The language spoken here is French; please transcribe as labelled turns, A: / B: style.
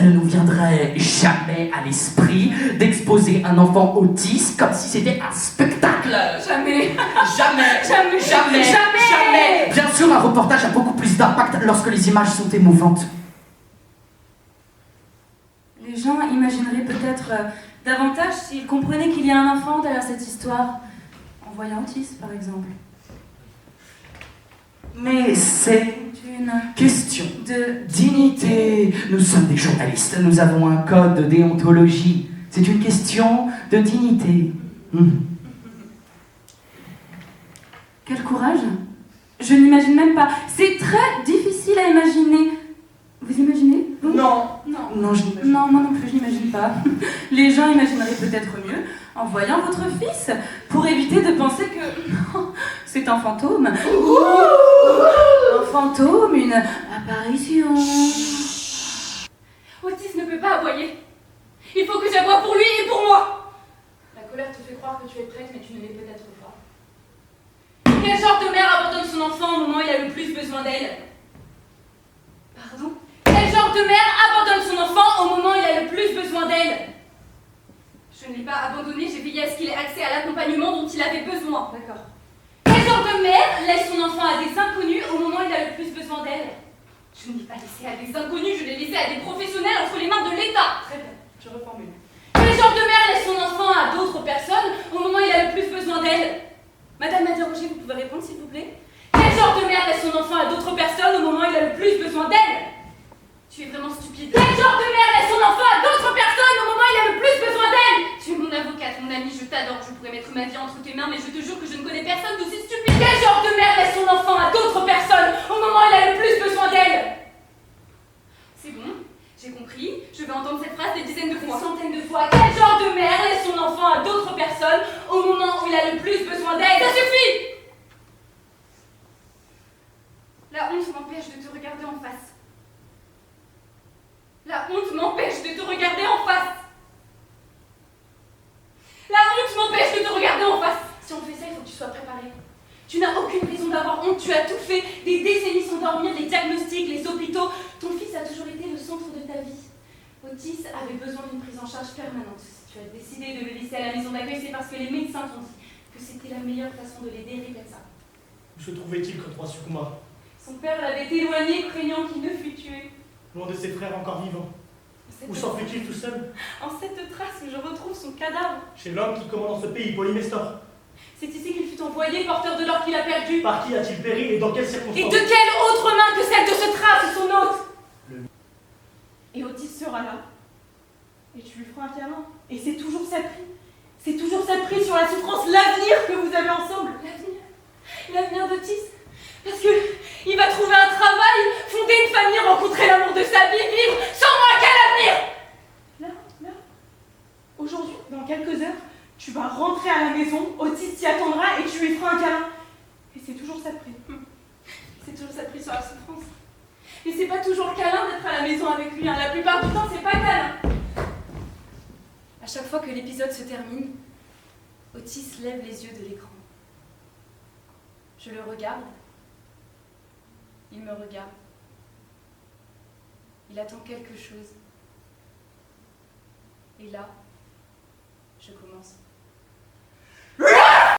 A: ne nous viendrait jamais à l'esprit d'exposer un enfant autiste comme si c'était un spectacle.
B: Jamais.
A: Jamais.
B: Jamais.
A: Jamais.
B: Jamais.
A: Jamais. Bien sûr, un reportage a beaucoup plus d'impact lorsque les images sont émouvantes.
B: Les gens imagineraient peut-être davantage s'ils comprenaient qu'il y a un enfant derrière cette histoire, en voyant Otis par exemple.
A: Mais c'est
B: Une
A: question
B: de
A: dignité. Nous sommes des journalistes, nous avons un code de déontologie. C'est une question de dignité.
B: Quel courage! Je n'imagine même pas. C'est très difficile à imaginer. Vous imaginez? Vous?
A: Non.
B: Non.
A: Non, je n'imagine
B: Non, moi non plus, je n'imagine pas. Les gens imagineraient peut-être mieux en voyant votre fils, pour éviter de penser que c'est un fantôme. Un fantôme, une apparition.
C: Otis ne peut pas aboyer. Il faut que j'aboie pour lui et pour moi. La colère te fait croire que tu es prête, mais tu ne l'es peut-être pas. Quel genre de mère abandonne son enfant au moment où il a le plus besoin d'elle? Pardon? Quel genre de mère abandonne son enfant au moment où il a le plus besoin d'elle? Je ne l'ai pas abandonné, j'ai veillé à ce qu'il ait accès à l'accompagnement dont il avait besoin. D'accord. Quel genre de mère laisse son enfant à des inconnus au moment où il a le plus besoin d'elle? Je ne l'ai pas laissé à des inconnus, je l'ai laissé à des professionnels entre les mains de l'État. Très bien, je reformule. Quel genre de mère laisse son enfant à d'autres personnes au moment où il a le plus besoin d'elle? Madame m'interroger, vous pouvez répondre s'il vous plaît? Quel genre de mère laisse son enfant à d'autres personnes au moment où il a le plus besoin d'elle? Tu es vraiment stupide. Quel genre de mère laisse son enfant à d'autres personnes au moment où il a le plus besoin d'elle? Tu es mon avocate, mon amie, je t'adore, je pourrais mettre ma vie entre tes mains, mais je te jure que je ne connais personne d'aussi stupide. Quel genre de mère laisse son enfant à d'autres personnes au moment où il a le plus besoin d'elle? C'est bon, j'ai compris, je vais entendre cette phrase des dizaines de fois. Des centaines de fois. Quel genre de mère laisse son enfant à d'autres personnes au moment où il a le plus besoin d'elle? Ça suffit! La honte m'empêche de te regarder en face. La honte m'empêche de te regarder en face. La honte m'empêche de te regarder en face. Si on fait ça, il faut que tu sois préparé. Tu n'as aucune raison d'avoir honte, tu as tout fait, des décennies sans dormir, les diagnostics, les hôpitaux. Ton fils a toujours été le centre de ta vie. Otis avait besoin d'une prise en charge permanente. Si tu as décidé de le laisser à la maison d'accueil, c'est parce que les médecins t'ont dit que c'était la meilleure façon de l'aider, répète ça.
D: Où se trouvait-il quand Roi succomba?
C: Son père l'avait éloigné, craignant qu'il ne fût tué.
D: Loin de ses frères encore vivants. Où s'en fut-il tout seul?
C: En cette trace, je retrouve son cadavre.
D: Chez l'homme qui commande en ce pays, Polymestor.
C: C'est ici qu'il fut envoyé, porteur de l'or qu'il a perdu.
D: Par qui a-t-il péri et dans quelles circonstances?
C: Et de quelle autre main que celle de ce trace, son hôte? Et Otis sera là. Et tu lui feras un câlin. Et c'est toujours sa prix. C'est toujours sa prix sur la souffrance, l'avenir que vous avez ensemble. L'avenir. L'avenir d'Otis. Parce que il va trouver un travail, fonder une famille, rencontrer l'amour de sa vie, vivre sans moi. Quel avenir? Là, aujourd'hui, dans quelques heures, tu vas rentrer à la maison, Otis t'y attendra et tu lui feras un câlin. Et c'est toujours ça de prix. C'est toujours ça de prix sur la souffrance. Et c'est pas toujours câlin d'être à la maison avec lui, hein. La plupart du temps, c'est pas câlin. À chaque fois que l'épisode se termine, Otis lève les yeux de l'écran. Je le regarde. Il me regarde. Il attend quelque chose. Et là, je commence.